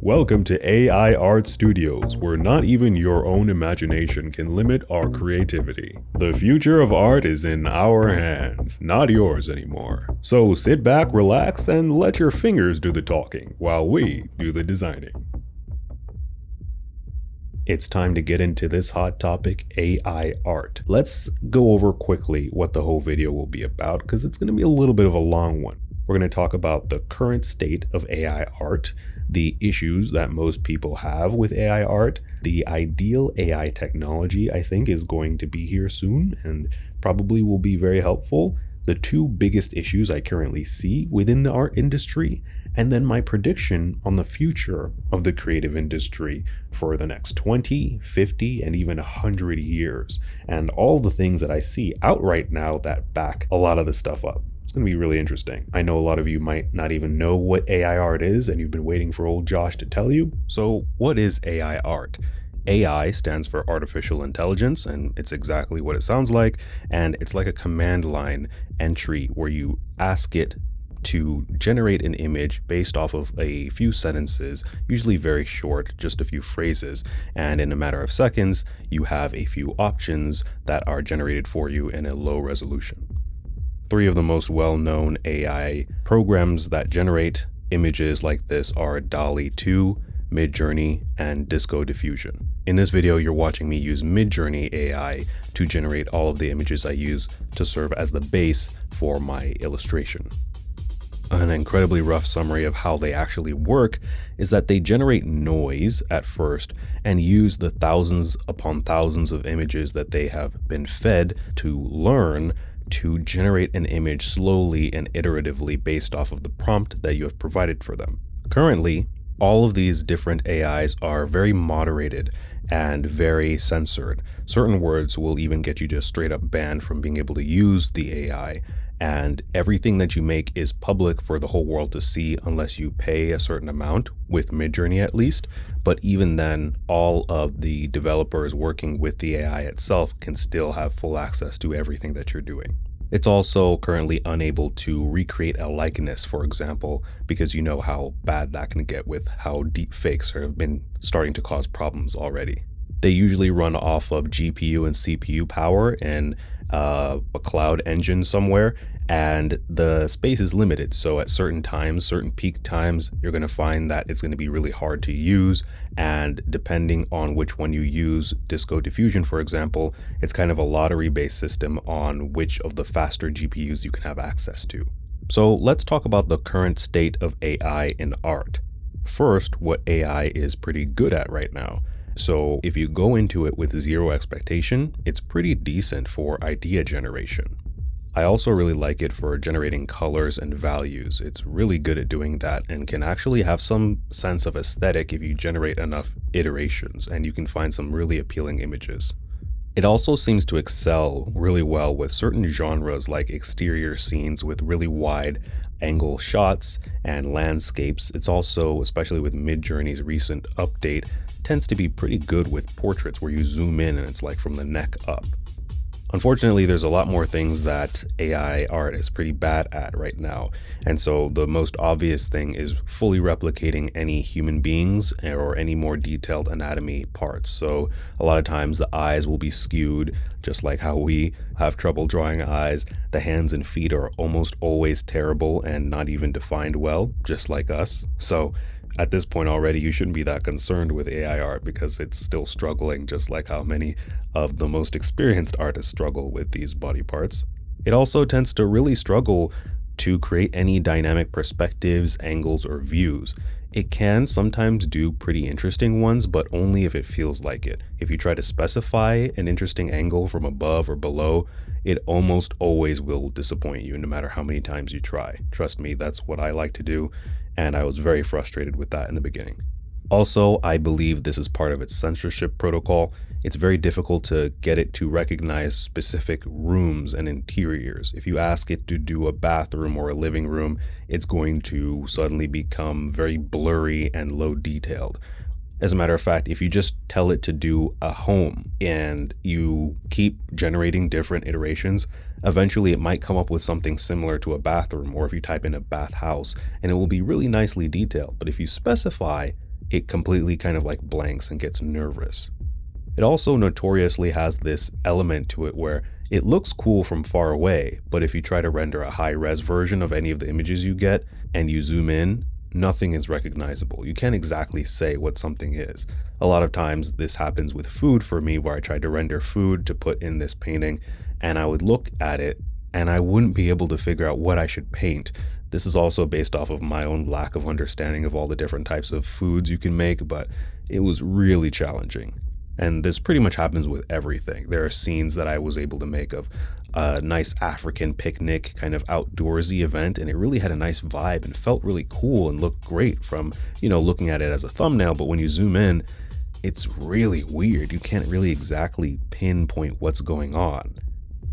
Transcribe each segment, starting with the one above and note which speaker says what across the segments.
Speaker 1: Welcome to AI Art Studios, where not even your own imagination can limit our creativity. The future of art is in our hands, not yours anymore. So sit back, relax, and let your fingers do the talking while we do the designing. It's time to get into this hot topic, AI art. Let's go over quickly what the whole video will be about, because it's going to be a little bit of a long one. We're going to talk about the current state of AI art, the issues that most people have with AI art, the ideal AI technology I think is going to be here soon and probably will be very helpful, the two biggest issues I currently see within the art industry, and then my prediction on the future of the creative industry for the next 20, 50, and even 100 years, and all the things that I see out right now that back a lot of this stuff up. It's going to be really interesting. I know a lot of you might not even know what AI art is, and you've been waiting for old Josh to tell you. So what is AI art? AI stands for artificial intelligence, and it's exactly what it sounds like. And it's like a command line entry where you ask it to generate an image based off of a few sentences, usually very short, just a few phrases. And in a matter of seconds, you have a few options that are generated for you in a low resolution. Three of the most well-known AI programs that generate images like this are DALL-E 2, Midjourney, and Disco Diffusion. In this video, you're watching me use Midjourney AI to generate all of the images I use to serve as the base for my illustration. An incredibly rough summary of how they actually work is that they generate noise at first and use the thousands upon thousands of images that they have been fed to learn to generate an image slowly and iteratively based off of the prompt that you have provided for them. Currently, all of these different AIs are very moderated and very censored. Certain words will even get you just straight up banned from being able to use the AI, and everything that you make is public for the whole world to see unless you pay a certain amount, with Midjourney at least. But even then, all of the developers working with the AI itself can still have full access to everything that you're doing. It's also currently unable to recreate a likeness, for example, because you know how bad that can get with how deep fakes have been starting to cause problems already. They usually run off of GPU and CPU power in a cloud engine somewhere, and the space is limited. So at certain times, certain peak times, you're going to find that it's going to be really hard to use. And depending on which one you use, Disco Diffusion, for example, it's kind of a lottery-based system on which of the faster GPUs you can have access to. So let's talk about the current state of AI in art. First, what AI is pretty good at right now. So if you go into it with zero expectation, it's pretty decent for idea generation. I also really like it for generating colors and values. It's really good at doing that and can actually have some sense of aesthetic if you generate enough iterations, and you can find some really appealing images. It also seems to excel really well with certain genres like exterior scenes with really wide angle shots and landscapes. It's also, especially with Midjourney's recent update, tends to be pretty good with portraits where you zoom in and it's like from the neck up. Unfortunately, there's a lot more things that AI art is pretty bad at right now. And so the most obvious thing is fully replicating any human beings or any more detailed anatomy parts. So a lot of times the eyes will be skewed, just like how we have trouble drawing eyes. The hands and feet are almost always terrible and not even defined well, just like us. So at this point already, you shouldn't be that concerned with AI art because it's still struggling, just like how many of the most experienced artists struggle with these body parts. It also tends to really struggle to create any dynamic perspectives, angles, or views. It can sometimes do pretty interesting ones, but only if it feels like it. If you try to specify an interesting angle from above or below, it almost always will disappoint you no matter how many times you try. Trust me, that's what I like to do, and I was very frustrated with that in the beginning. Also, I believe this is part of its censorship protocol. It's very difficult to get it to recognize specific rooms and interiors. If you ask it to do a bathroom or a living room, it's going to suddenly become very blurry and low detailed. As a matter of fact, if you just tell it to do a home and you keep generating different iterations, eventually it might come up with something similar to a bathroom, or if you type in a bathhouse, and it will be really nicely detailed. But if you specify it completely kind of like blanks and gets nervous. It also notoriously has this element to it where it looks cool from far away, but if you try to render a high-res version of any of the images you get and you zoom in, nothing is recognizable. You can't exactly say what something is. A lot of times this happens with food for me, where I tried to render food to put in this painting, and I would look at it and I wouldn't be able to figure out what I should paint. This is also based off of my own lack of understanding of all the different types of foods you can make, but it was really challenging. And this pretty much happens with everything. There are scenes that I was able to make of a nice African picnic kind of outdoorsy event, and it really had a nice vibe and felt really cool and looked great from, looking at it as a thumbnail. But when you zoom in, it's really weird. You can't really exactly pinpoint what's going on.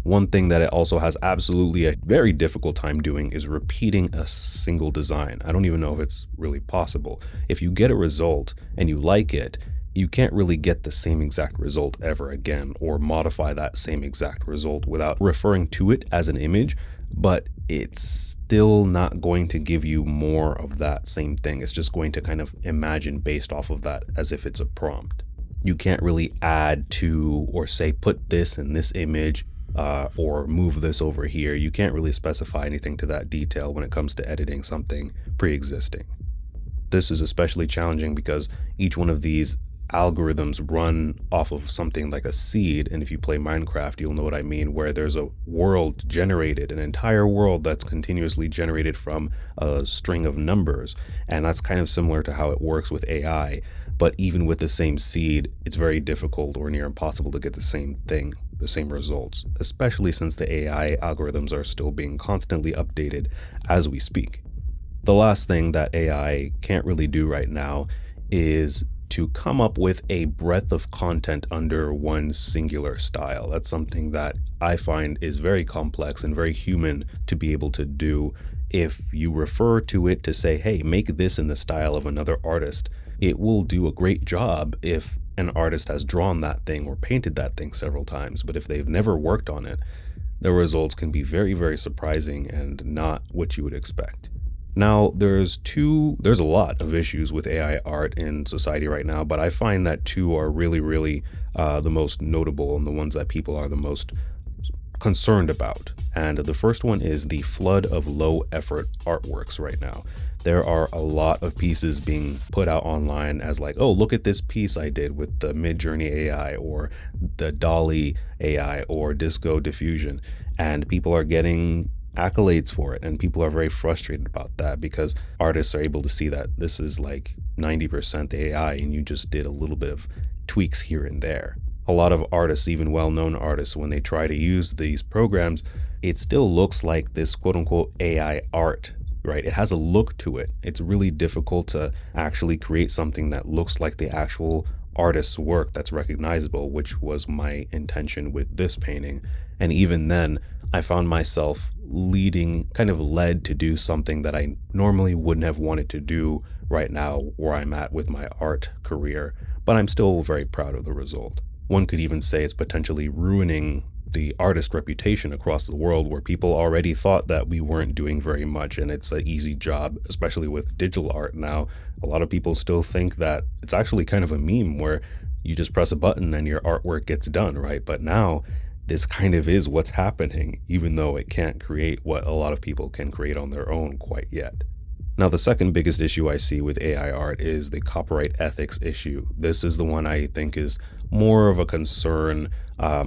Speaker 1: One thing that it also has absolutely a very difficult time doing is repeating a single design. I don't even know if it's really possible. If you get a result and you like it, you can't really get the same exact result ever again or modify that same exact result without referring to it as an image, but it's still not going to give you more of that same thing. It's just going to kind of imagine based off of that as if it's a prompt. You can't really add to or say put this in this image or move this over here. You can't really specify anything to that detail when it comes to editing something pre-existing. This is especially challenging because each one of these algorithms run off of something like a seed, and if you play Minecraft you'll know what I mean, where there's a world generated, an entire world that's continuously generated from a string of numbers, and that's kind of similar to how it works with AI. But even with the same seed, it's very difficult or near impossible to get the same thing, the same results, especially since the AI algorithms are still being constantly updated as we speak. The last thing that AI can't really do right now is to come up with a breadth of content under one singular style. That's something that I find is very complex and very human to be able to do. If you refer to it to say, hey, make this in the style of another artist, it will do a great job if an artist has drawn that thing or painted that thing several times. But if they've never worked on it, the results can be very, very surprising and not what you would expect. Now, there's a lot of issues with AI art in society right now, but I find that two are really, the most notable and the ones that people are the most concerned about. And the first one is the flood of low effort artworks right now. There are a lot of pieces being put out online as like, oh, look at this piece I did with the Midjourney AI or the Dolly AI or Disco Diffusion, and people are getting accolades for it, and people are very frustrated about that because artists are able to see that this is like 90% AI and you just did a little bit of tweaks here and there. A lot of artists, even well-known artists, when they try to use these programs, it still looks like this quote-unquote AI art, right? It has a look to it. It's really difficult to actually create something that looks like the actual artist's work that's recognizable, which was my intention with this painting. And even then, I found myself led to do something that I normally wouldn't have wanted to do right now where I'm at with my art career, but I'm still very proud of the result. One could even say it's potentially ruining the artist reputation across the world, where people already thought that we weren't doing very much and it's an easy job, especially with digital art now. A lot of people still think that it's actually kind of a meme where you just press a button and your artwork gets done, right? But now this kind of is what's happening, even though it can't create what a lot of people can create on their own quite yet. Now, the second biggest issue I see with AI art is the copyright ethics issue. This is the one I think is more of a concern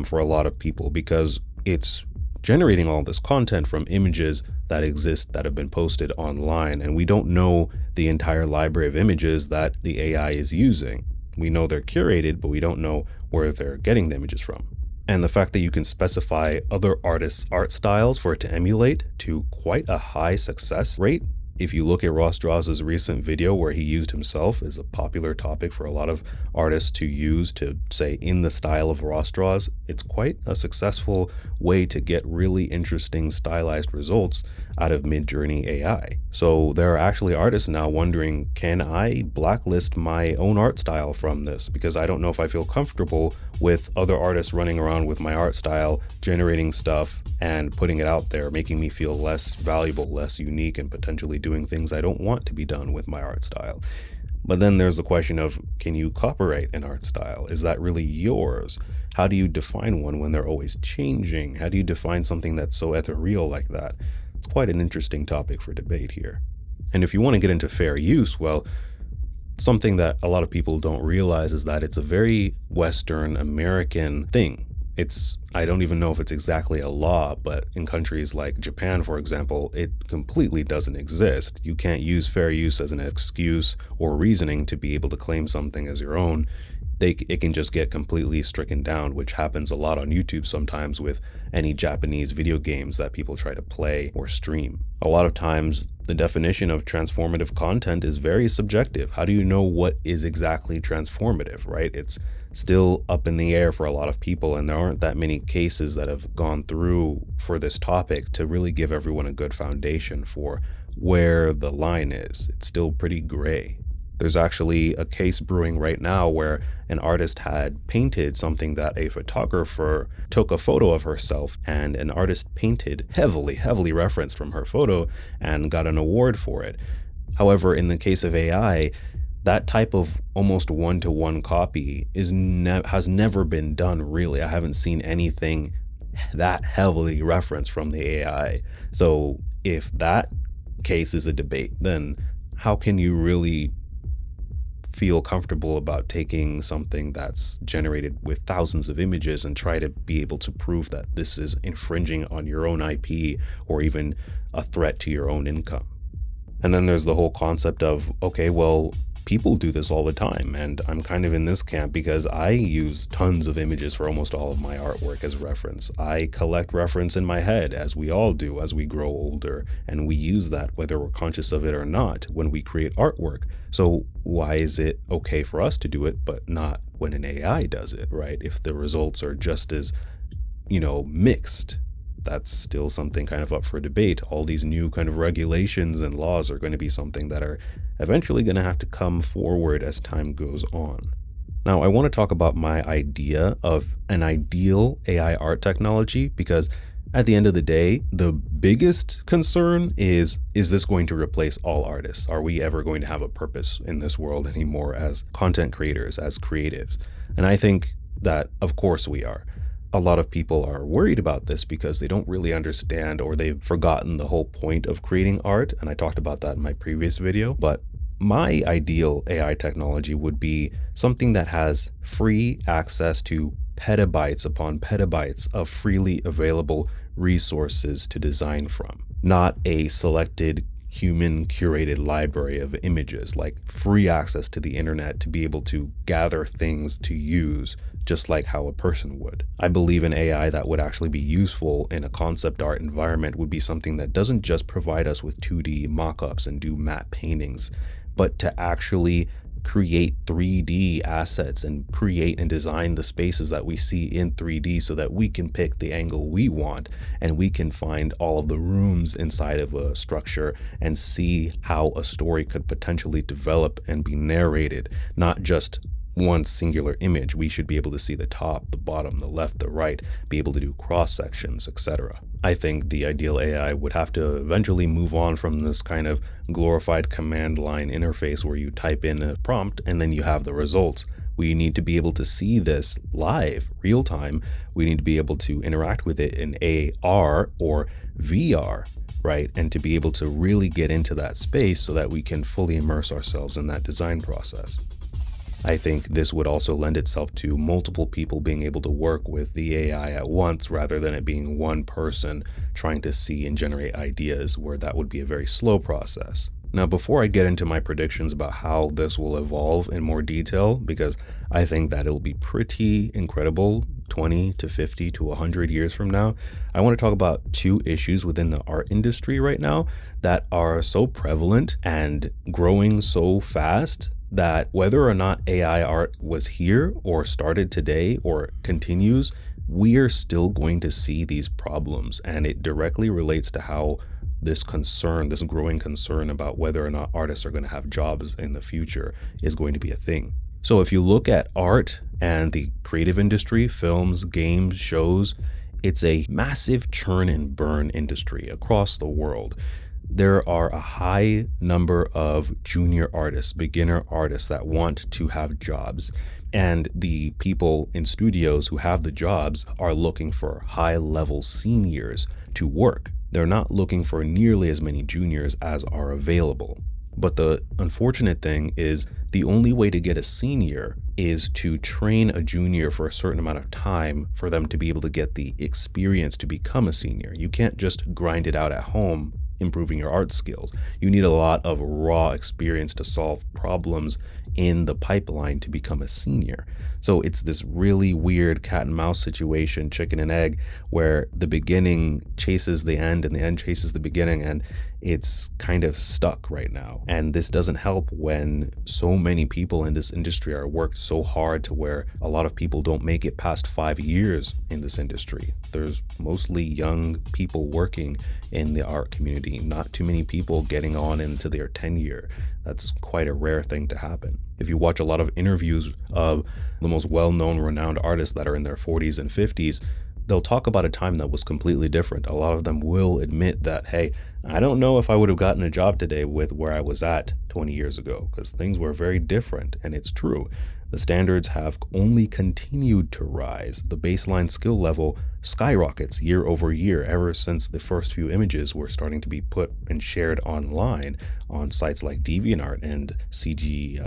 Speaker 1: for a lot of people, because it's generating all this content from images that exist that have been posted online, and we don't know the entire library of images that the AI is using. We know they're curated, but we don't know where they're getting the images from. And the fact that you can specify other artists' art styles for it to emulate to quite a high success rate. If you look at Ross Strauss's recent video where he used himself, is a popular topic for a lot of artists to use to say in the style of Ross Strauss. It's quite a successful way to get really interesting stylized results out of Midjourney AI. So there are actually artists now wondering, can I blacklist my own art style from this? Because I don't know if I feel comfortable with other artists running around with my art style, generating stuff and putting it out there, making me feel less valuable, less unique, and potentially doing things I don't want to be done with my art style. But then there's the question of, can you copyright an art style? Is that really yours? How do you define one when they're always changing? How do you define something that's so ethereal like that? It's quite an interesting topic for debate here. And if you want to get into fair use, well, something that a lot of people don't realize is that it's a very Western American thing. I don't even know if it's exactly a law, but in countries like Japan, for example, it completely doesn't exist. You can't use fair use as an excuse or reasoning to be able to claim something as your own. It can just get completely stricken down, which happens a lot on YouTube sometimes with any Japanese video games that people try to play or stream. A lot of times, the definition of transformative content is very subjective. How do you know what is exactly transformative, right? It's still up in the air for a lot of people, and there aren't that many cases that have gone through for this topic to really give everyone a good foundation for where the line is. It's still pretty gray. There's actually a case brewing right now where an artist had painted something that a photographer took a photo of herself, and an artist painted heavily referenced from her photo and got an award for it. However, in the case of AI, that type of almost one-to-one copy has never been done, really. I haven't seen anything that heavily referenced from the AI. So if that case is a debate, then how can you really feel comfortable about taking something that's generated with thousands of images and try to be able to prove that this is infringing on your own IP or even a threat to your own income? And then there's the whole concept of, okay, well, people do this all the time, and I'm kind of in this camp because I use tons of images for almost all of my artwork as reference. I collect reference in my head, as we all do as we grow older, and we use that whether we're conscious of it or not when we create artwork. So why is it okay for us to do it but not when an AI does it, right? If the results are just as, mixed, that's still something kind of up for debate. All these new kind of regulations and laws are going to be something that are eventually going to have to come forward as time goes on. Now, I want to talk about my idea of an ideal AI art technology, because at the end of the day, the biggest concern is this going to replace all artists? Are we ever going to have a purpose in this world anymore as content creators, as creatives? And I think that, of course, we are. A lot of people are worried about this because they don't really understand, or they've forgotten the whole point of creating art. And I talked about that in my previous video. But my ideal AI technology would be something that has free access to petabytes upon petabytes of freely available resources to design from, not a selected human curated library of images, like free access to the internet to be able to gather things to use just like how a person would. I believe an AI that would actually be useful in a concept art environment would be something that doesn't just provide us with 2D mock-ups and do matte paintings, but to actually create 3D assets and create and design the spaces that we see in 3D so that we can pick the angle we want, and we can find all of the rooms inside of a structure and see how a story could potentially develop and be narrated, not just one singular image. We should be able to see the top, the bottom, the left, the right, be able to do cross sections, etc. I think the ideal AI would have to eventually move on from this kind of glorified command line interface where you type in a prompt and then you have the results. We need to be able to see this live, real time. We need to be able to interact with it in AR or VR, right? And to be able to really get into that space so that we can fully immerse ourselves in that design process. I think this would also lend itself to multiple people being able to work with the AI at once, rather than it being one person trying to see and generate ideas, where that would be a very slow process. Now, before I get into my predictions about how this will evolve in more detail, because I think that it'll be pretty incredible 20 to 50 to 100 years from now, I want to talk about two issues within the art industry right now that are so prevalent and growing so fast that whether or not AI art was here or started today or continues, we are still going to see these problems. And it directly relates to how this growing concern about whether or not artists are going to have jobs in the future is going to be a thing. So if you look at art and the creative industry, films, games, shows, it's a massive churn and burn industry across the world. There are a high number of junior artists, beginner artists that want to have jobs. And the people in studios who have the jobs are looking for high-level seniors to work. They're not looking for nearly as many juniors as are available. But the unfortunate thing is the only way to get a senior is to train a junior for a certain amount of time for them to be able to get the experience to become a senior. You can't just grind it out at home improving your art skills. You need a lot of raw experience to solve problems in the pipeline to become a senior. So it's this really weird cat and mouse situation, chicken and egg, where the beginning chases the end and the end chases the beginning, and it's kind of stuck right now. And this doesn't help when so many people in this industry are worked so hard to where a lot of people don't make it past 5 years in this industry. There's mostly young people working in the art community, not too many people getting on into their tenure. That's quite a rare thing to happen. If you watch a lot of interviews of the most well-known, renowned artists that are in their 40s and 50s, they'll talk about a time that was completely different. A lot of them will admit that, hey, I don't know if I would have gotten a job today with where I was at 20 years ago, because things were very different, and it's true. The standards have only continued to rise. The baseline skill level skyrockets year over year ever since the first few images were starting to be put and shared online on sites like DeviantArt and CG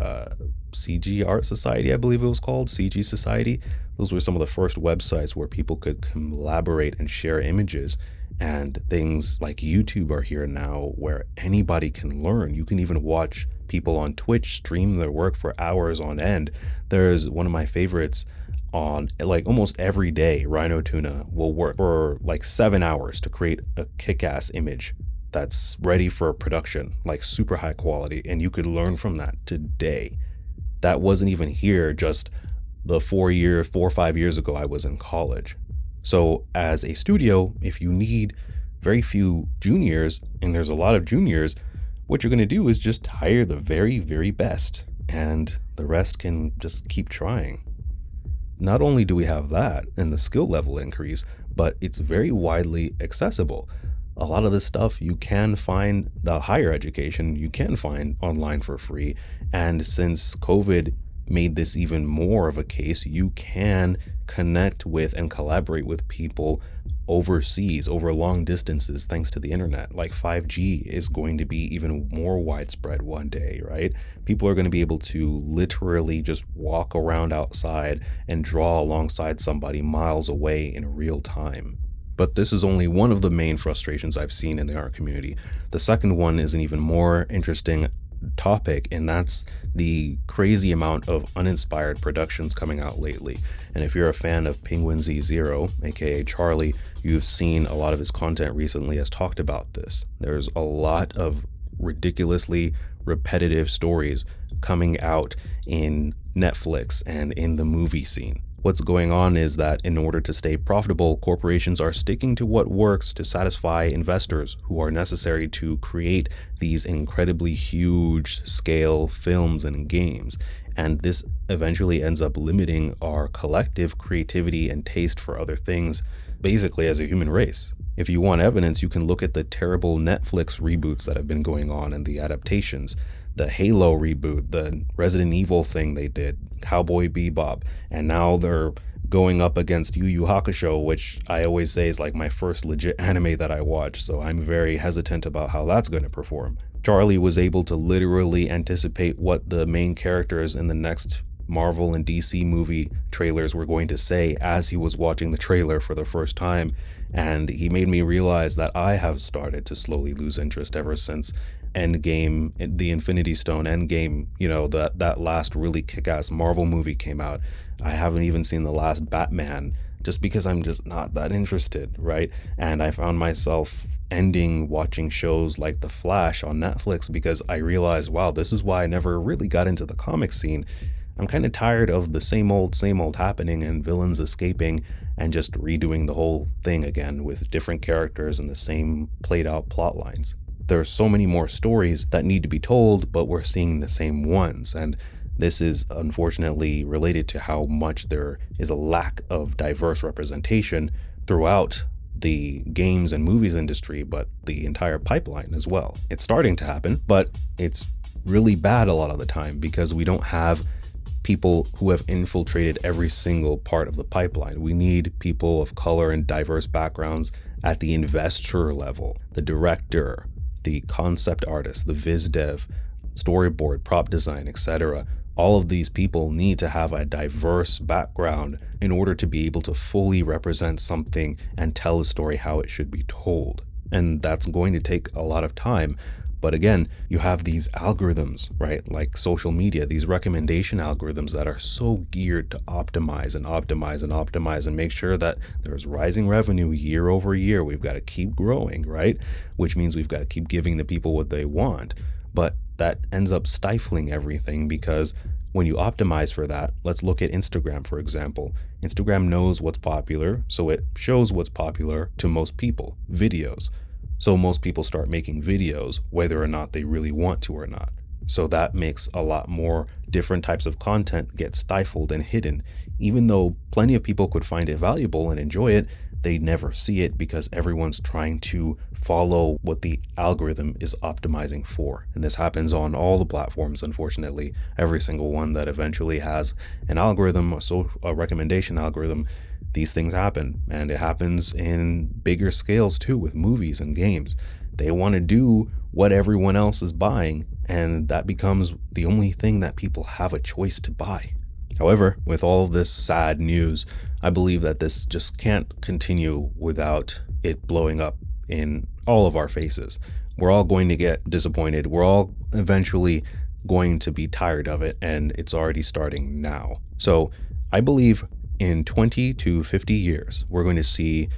Speaker 1: Art Society, I believe it was called, CG Society. Those were some of the first websites where people could collaborate and share images. And things like YouTube are here now where anybody can learn. You can even watch people on Twitch stream their work for hours on end. There's one of my favorites on like almost every day. Rhino Tuna will work for like 7 hours to create a kick-ass image that's ready for production, like super high quality. And you could learn from that today. That wasn't even here just the 4 or 5 years ago I was in college. So as a studio, if you need very few juniors, and there's a lot of juniors, what you're going to do is just hire the very, very best, and the rest can just keep trying. Not only do we have that and the skill level increase, but it's very widely accessible. A lot of this stuff you can find, the higher education you can find online for free. And since COVID made this even more of a case, you can connect with and collaborate with people overseas over long distances thanks to the internet. Like 5G is going to be even more widespread one day, right? People are going to be able to literally just walk around outside and draw alongside somebody miles away in real time. But this is only one of the main frustrations I've seen in the art community. The second one is an even more interesting topic, and that's the crazy amount of uninspired productions coming out lately. And if you're a fan of Penguin Z0, aka Charlie, you've seen a lot of his content recently has talked about this. There's a lot of ridiculously repetitive stories coming out in Netflix and in the movie scene. What's going on is that in order to stay profitable, corporations are sticking to what works to satisfy investors who are necessary to create these incredibly huge scale films and games. And this eventually ends up limiting our collective creativity and taste for other things, basically as a human race. If you want evidence, you can look at the terrible Netflix reboots that have been going on and the adaptations. The Halo reboot, the Resident Evil thing they did, Cowboy Bebop, and now they're going up against Yu Yu Hakusho, which I always say is like my first legit anime that I watch, so I'm very hesitant about how that's going to perform. Charlie was able to literally anticipate what the main characters in the next Marvel and DC movie trailers were going to say as he was watching the trailer for the first time, and he made me realize that I have started to slowly lose interest ever since Endgame, the Infinity Stone Endgame, that last really kick-ass Marvel movie came out. I haven't even seen the last Batman just because I'm just not that interested, right? And I found myself ending watching shows like The Flash on Netflix because I realized, wow, this is why I never really got into the comic scene. I'm kind of tired of the same old happening and villains escaping and just redoing the whole thing again with different characters and the same played out plot lines. There's so many more stories that need to be told, but we're seeing the same ones. And this is unfortunately related to how much there is a lack of diverse representation throughout the games and movies industry, but the entire pipeline as well. It's starting to happen, but it's really bad a lot of the time because we don't have people who have infiltrated every single part of the pipeline. We need people of color and diverse backgrounds at the investor level, the director, the concept artist, the viz dev, storyboard, prop design, etc. All of these people need to have a diverse background in order to be able to fully represent something and tell a story how it should be told. And that's going to take a lot of time. But again, you have these algorithms, right? Like social media, these recommendation algorithms that are so geared to optimize and make sure that there's rising revenue year over year. We've got to keep growing, right? Which means we've got to keep giving the people what they want. But that ends up stifling everything because when you optimize for that, let's look at Instagram, for example. Instagram knows what's popular, so it shows what's popular to most people, videos. So most people start making videos, whether or not they really want to or not. So that makes a lot more different types of content get stifled and hidden. Even though plenty of people could find it valuable and enjoy it, they never see it because everyone's trying to follow what the algorithm is optimizing for. And this happens on all the platforms, unfortunately. Every single one that eventually has an algorithm, a recommendation algorithm, these things happen. And it happens in bigger scales too with movies and games. They want to do what everyone else is buying, and that becomes the only thing that people have a choice to buy. However, with all of this sad news, I believe that this just can't continue without it blowing up in all of our faces. We're all going to get disappointed. We're all eventually going to be tired of it, and it's already starting now. So I believe in 20 to 50 years, we're going to see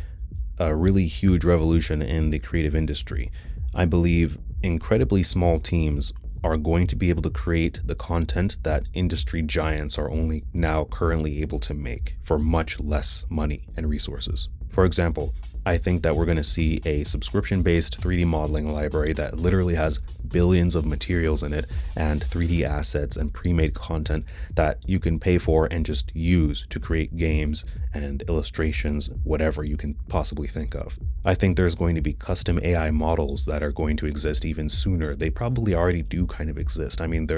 Speaker 1: a really huge revolution in the creative industry. I believe incredibly small teams are going to be able to create the content that industry giants are only now currently able to make for much less money and resources. For example, I think that we're going to see a subscription-based 3D modeling library that literally has billions of materials in it and 3D assets and pre-made content that you can pay for and just use to create games and illustrations, whatever you can possibly think of. I think there's going to be custom AI models that are going to exist even sooner. They probably already do kind of exist. I mean,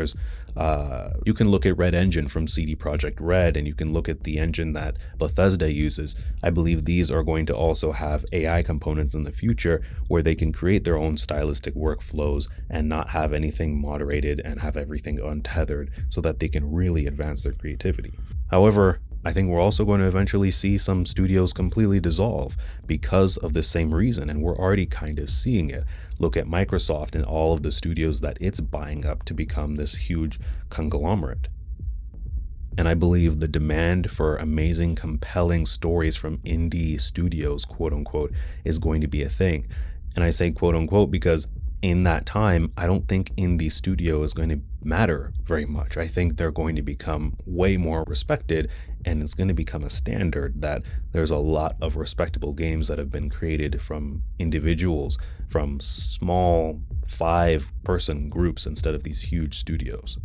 Speaker 1: you can look at Red Engine from CD Projekt Red, and you can look at the engine that Bethesda uses. I believe these are going to also have AI components in the future where they can create their own stylistic workflows and not have anything moderated and have everything untethered so that they can really advance their creativity. However, I think we're also going to eventually see some studios completely dissolve because of the same reason, and we're already kind of seeing it. Look at Microsoft and all of the studios that it's buying up to become this huge conglomerate. And I believe the demand for amazing, compelling stories from indie studios, quote unquote, is going to be a thing. And I say quote unquote because in that time, I don't think indie studio is going to matter very much. I think they're going to become way more respected, and it's going to become a standard that there's a lot of respectable games that have been created from individuals, from small 5-person groups instead of these huge studios.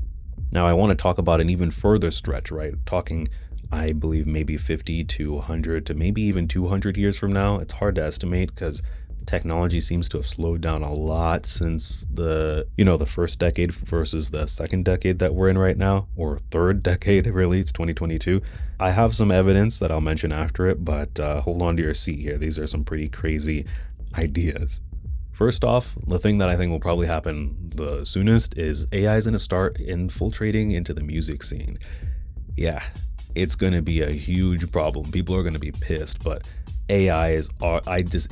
Speaker 1: Now, I want to talk about an even further stretch, right? Talking, I believe, maybe 50 to 100 to maybe even 200 years from now. It's hard to estimate because technology seems to have slowed down a lot since the first decade versus the second decade that we're in right now, or third decade, really. It's 2022. I have some evidence that I'll mention after it, but hold on to your seat here. These are some pretty crazy ideas. First off, the thing that I think will probably happen the soonest is AI is going to start infiltrating into the music scene. Yeah, it's going to be a huge problem. People are going to be pissed, but it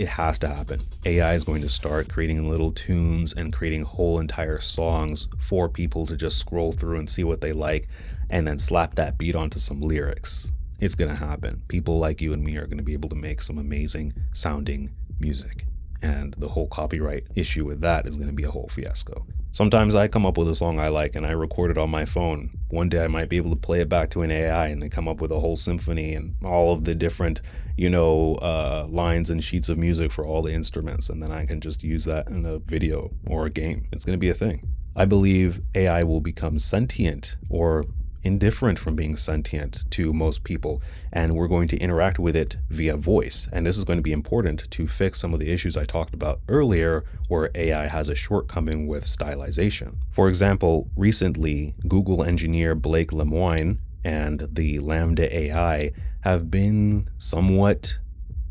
Speaker 1: has to happen. AI is going to start creating little tunes and creating whole entire songs for people to just scroll through and see what they like and then slap that beat onto some lyrics. It's going to happen. People like you and me are going to be able to make some amazing sounding music. And the whole copyright issue with that is going to be a whole fiasco. Sometimes I come up with a song I like and I record it on my phone. One day I might be able to play it back to an AI and they come up with a whole symphony and all of the different, lines and sheets of music for all the instruments. And then I can just use that in a video or a game. It's going to be a thing. I believe AI will become sentient or indifferent from being sentient to most people, and we're going to interact with it via voice. And this is going to be important to fix some of the issues I talked about earlier where AI has a shortcoming with stylization. For example, recently, Google engineer Blake Lemoine and the Lambda AI have been somewhat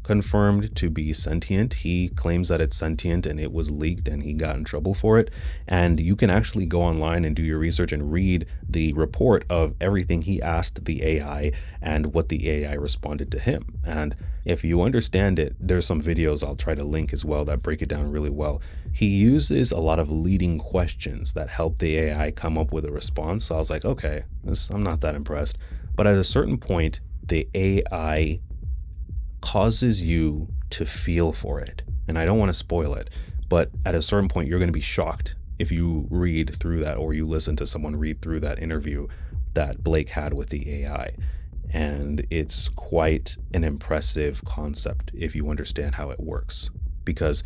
Speaker 1: confirmed to be sentient. He claims that it's sentient and it was leaked and he got in trouble for it. And you can actually go online and do your research and read the report of everything he asked the AI and what the AI responded to him. And if you understand it, there's some videos I'll try to link as well that break it down really well. He uses a lot of leading questions that help the AI come up with a response. So I was like, okay, I'm not that impressed. But at a certain point, the AI causes you to feel for it. And I don't want to spoil it, but at a certain point, you're going to be shocked if you read through that or you listen to someone read through that interview that Blake had with the AI. And it's quite an impressive concept if you understand how it works. Because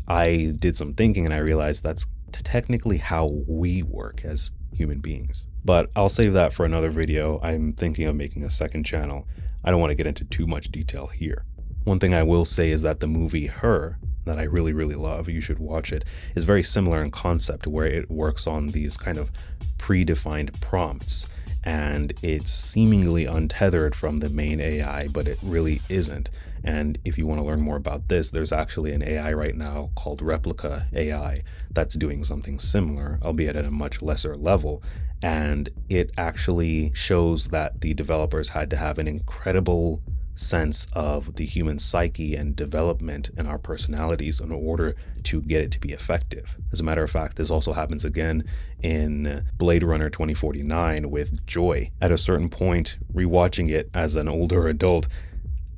Speaker 1: I did some thinking and I realized that's technically how we work as human beings. But I'll save that for another video. I'm thinking of making a second channel. I don't want to get into too much detail here. One thing I will say is that the movie Her, that I really, really love, you should watch it, is very similar in concept where it works on these kind of predefined prompts. And it's seemingly untethered from the main AI, but it really isn't. And if you want to learn more about this, there's actually an AI right now called Replica AI that's doing something similar, albeit at a much lesser level. And it actually shows that the developers had to have an incredible sense of the human psyche and development and our personalities in order to get it to be effective. As a matter of fact, this also happens again in Blade Runner 2049 with Joy. At a certain point, rewatching it as an older adult,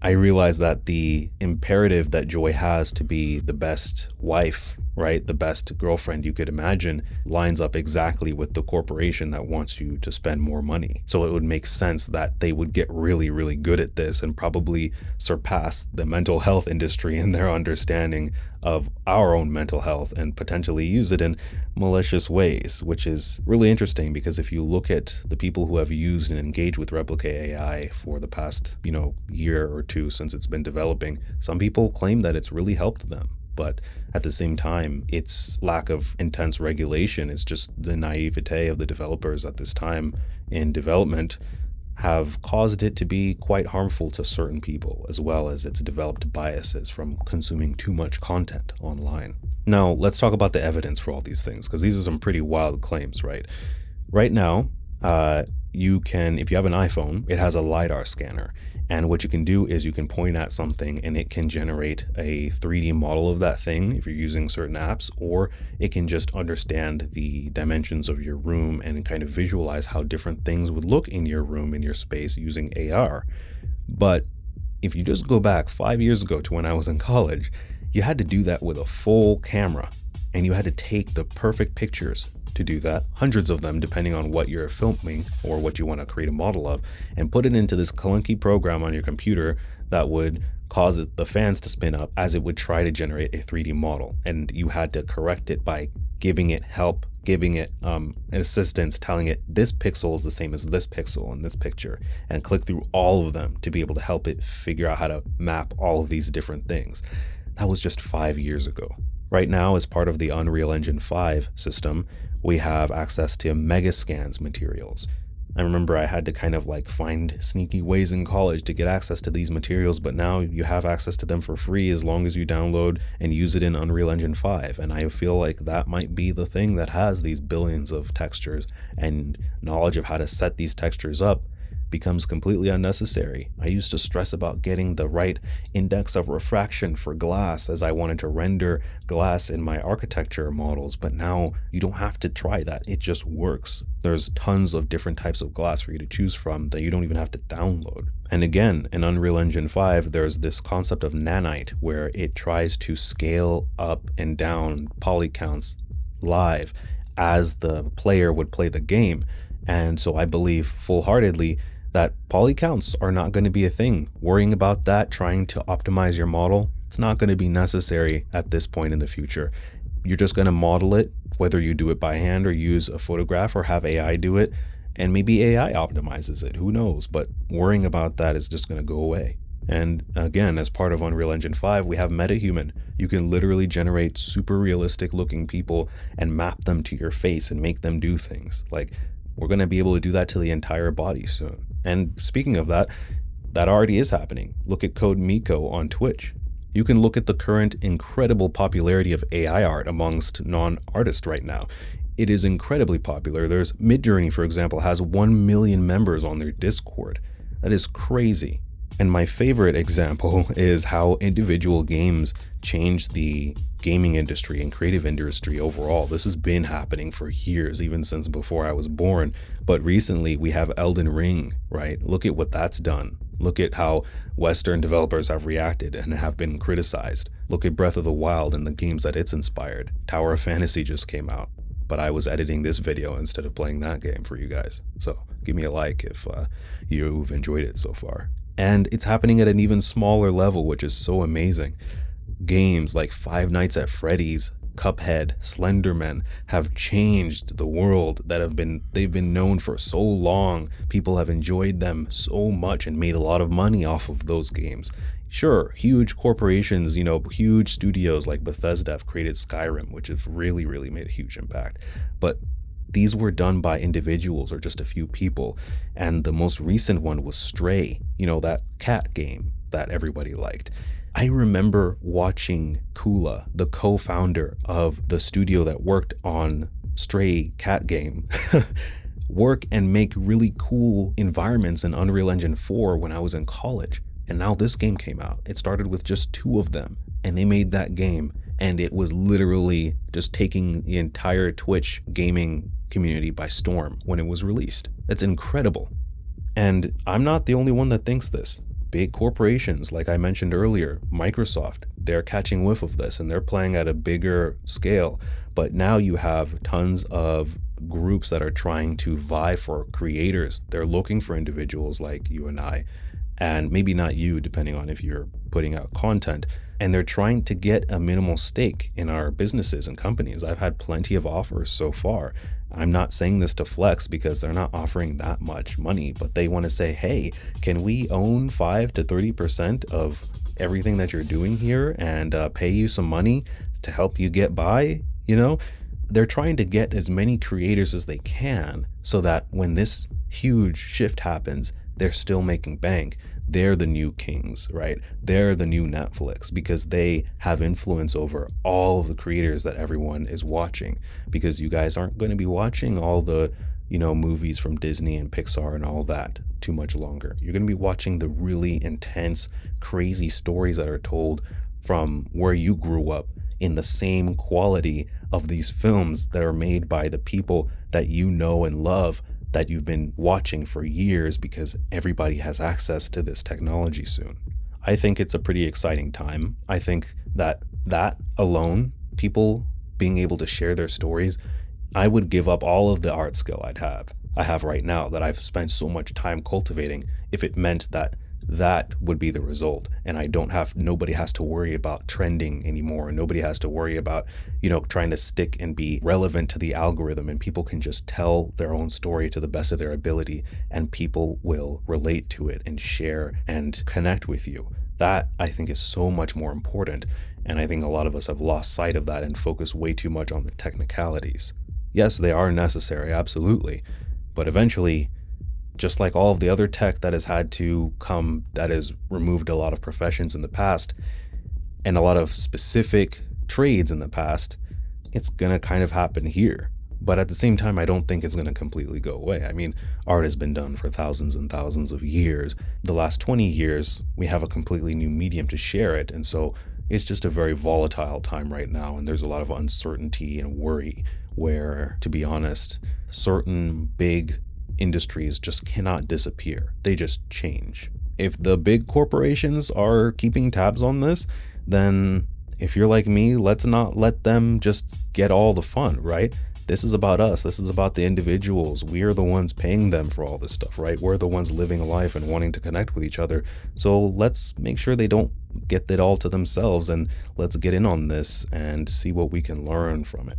Speaker 1: I realized that the imperative that Joy has to be the best wife, right, the best girlfriend you could imagine, lines up exactly with the corporation that wants you to spend more money. So it would make sense that they would get really, really good at this and probably surpass the mental health industry in their understanding of our own mental health and potentially use it in malicious ways, which is really interesting because if you look at the people who have used and engaged with Replica AI for the past, year or two since it's been developing, some people claim that it's really helped them. But at the same time, its lack of intense regulation is just the naivete of the developers at this time in development have caused it to be quite harmful to certain people, as well as its developed biases from consuming too much content online. Now, let's talk about the evidence for all these things, because these are some pretty wild claims, right? Right now, you can, if you have an iPhone, it has a LiDAR scanner. And what you can do is you can point at something and it can generate a 3D model of that thing if you're using certain apps, or it can just understand the dimensions of your room and kind of visualize how different things would look in your room, in your space using AR. But if you just go back 5 years ago to when I was in college, you had to do that with a full camera and you had to take the perfect pictures to do that, hundreds of them depending on what you're filming or what you want to create a model of, and put it into this clunky program on your computer that would cause the fans to spin up as it would try to generate a 3D model. And you had to correct it by giving it help, giving it assistance, telling it this pixel is the same as this pixel in this picture, and click through all of them to be able to help it figure out how to map all of these different things. That was just 5 years ago. Right now, as part of the Unreal Engine 5 system, we have access to Megascans materials. I remember I had to kind of find sneaky ways in college to get access to these materials, but now you have access to them for free as long as you download and use it in Unreal Engine 5. And I feel like that might be the thing that has these billions of textures, and knowledge of how to set these textures up becomes completely unnecessary. I used to stress about getting the right index of refraction for glass as I wanted to render glass in my architecture models, but now you don't have to try that. It just works. There's tons of different types of glass for you to choose from that you don't even have to download. And again, in Unreal Engine 5, there's this concept of nanite where it tries to scale up and down poly counts live as the player would play the game. And so I believe full-heartedly that poly counts are not going to be a thing. Worrying about that, trying to optimize your model, it's not going to be necessary at this point in the future. You're just going to model it, whether you do it by hand or use a photograph or have AI do it, And maybe AI optimizes it, who knows? But worrying about that is just going to go away. And again, as part of Unreal Engine 5, we have MetaHuman. You can literally generate super realistic looking people and map them to your face and make them do things. Like, we're going to be able to do that to the entire body soon. And speaking of that, that already is happening. Look at Code Miko on Twitch. You can look at the current incredible popularity of AI art amongst non-artists right now. It is incredibly popular. There's Midjourney, for example, has 1 million members on their Discord. That is crazy. And my favorite example is how individual games changed the gaming industry and creative industry overall. This has been happening for years, even since before I was born. But recently we have Elden Ring, right? Look at what that's done. Look at how Western developers have reacted and have been criticized. Look at Breath of the Wild and the games that it's inspired. Tower of Fantasy just came out, but I was editing this video instead of playing that game for you guys. So give me a like if you've enjoyed it so far. And it's happening at an even smaller level, which is so amazing. Games like Five Nights at Freddy's, Cuphead, Slenderman have changed the world they've been known for so long. People have enjoyed them so much and made a lot of money off of those games. Sure, huge corporations, huge studios like Bethesda have created Skyrim, which have really, really made a huge impact. But these were done by individuals or just a few people. And the most recent one was Stray, that cat game that everybody liked. I remember watching Kula, the co-founder of the studio that worked on Stray cat game, work and make really cool environments in Unreal Engine 4 when I was in college. And now this game came out. It started with just 2 of them, and they made that game. And it was literally just taking the entire Twitch gaming community by storm when it was released. That's incredible. And I'm not the only one that thinks this. Big corporations, like I mentioned earlier, Microsoft, they're catching whiff of this and they're playing at a bigger scale. But now you have tons of groups that are trying to vie for creators. They're looking for individuals like you and I, and maybe not you, depending on if you're putting out content. And they're trying to get a minimal stake in our businesses and companies. I've had plenty of offers so far. I'm not saying this to flex because they're not offering that much money, but they want to say, hey, can we own 5 to 30% of everything that you're doing here and pay you some money to help you get by? They're trying to get as many creators as they can so that when this huge shift happens, they're still making bank. They're the new kings, right? They're the new Netflix because they have influence over all of the creators that everyone is watching, because you guys aren't going to be watching all the, movies from Disney and Pixar and all that too much longer. You're going to be watching the really intense, crazy stories that are told from where you grew up in the same quality of these films that are made by the people that you know and love, that you've been watching for years because everybody has access to this technology soon. I think it's a pretty exciting time. I think that alone, people being able to share their stories, I would give up all of the art skill I have right now that I've spent so much time cultivating if it meant that would be the result. And nobody has to worry about trending anymore. Nobody has to worry about, trying to stick and be relevant to the algorithm, and people can just tell their own story to the best of their ability and people will relate to it and share and connect with you. That, I think, is so much more important. And I think a lot of us have lost sight of that and focus way too much on the technicalities. Yes, they are necessary, absolutely. But eventually, just like all of the other tech that has had to come, that has removed a lot of professions in the past and a lot of specific trades in the past, it's going to kind of happen here. But at the same time, I don't think it's going to completely go away. I mean, art has been done for thousands and thousands of years. The last 20 years, we have a completely new medium to share it. And so it's just a very volatile time right now. And there's a lot of uncertainty and worry where, to be honest, certain big industries just cannot disappear. They just change. If the big corporations are keeping tabs on this, then if you're like me, let's not let them just get all the fun, right? This is about us. This is about the individuals. We are the ones paying them for all this stuff, right? We're the ones living a life and wanting to connect with each other. So let's make sure they don't get it all to themselves, and let's get in on this and see what we can learn from it.